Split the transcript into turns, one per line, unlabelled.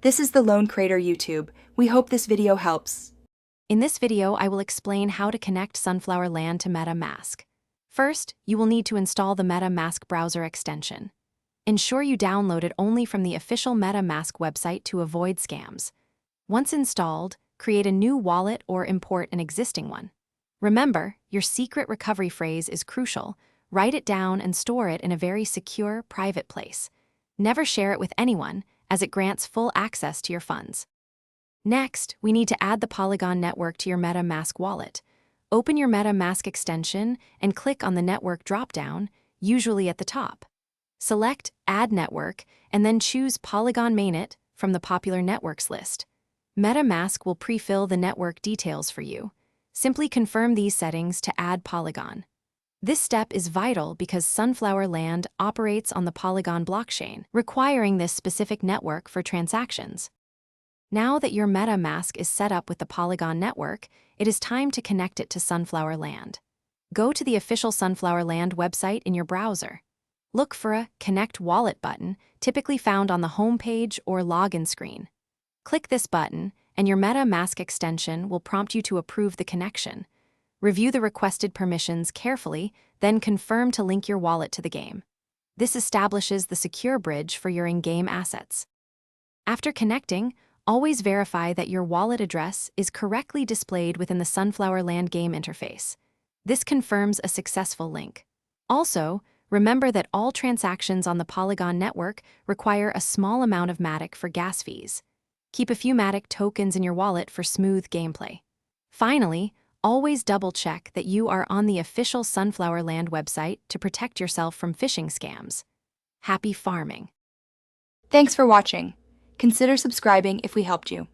This is the Lone Crater YouTube. We hope this video helps.
In this video, I will explain how to connect Sunflower Land to MetaMask. First, you will need to install the MetaMask browser extension. Ensure you download it only from the official MetaMask website to avoid scams. Once installed, create a new wallet or import an existing one. Remember, your secret recovery phrase is crucial. Write it down and store it in a very secure, private place. Never share it with anyone, as it grants full access to your funds. Next, we need to add the Polygon network to your MetaMask wallet. Open your MetaMask extension and click on the network dropdown, usually at the top. Select Add Network and then choose Polygon Mainnet from the popular networks list. MetaMask will pre-fill the network details for you. Simply confirm these settings to add Polygon. This step is vital because Sunflower Land operates on the Polygon blockchain, requiring this specific network for transactions. Now that your MetaMask is set up with the Polygon network, it is time to connect it to Sunflower Land. Go to the official Sunflower Land website in your browser. Look for a Connect Wallet button, typically found on the home page or login screen. Click this button, and your MetaMask extension will prompt you to approve the connection. Review the requested permissions carefully, then confirm to link your wallet to the game. This establishes the secure bridge for your in-game assets. After connecting, always verify that your wallet address is correctly displayed within the Sunflower Land game interface. This confirms a successful link. Also, remember that all transactions on the Polygon network require a small amount of Matic for gas fees. Keep a few Matic tokens in your wallet for smooth gameplay. Finally, always double-check that you are on the official Sunflower Land website to protect yourself from phishing scams. Happy farming!
Thanks for watching. Consider subscribing if we helped you.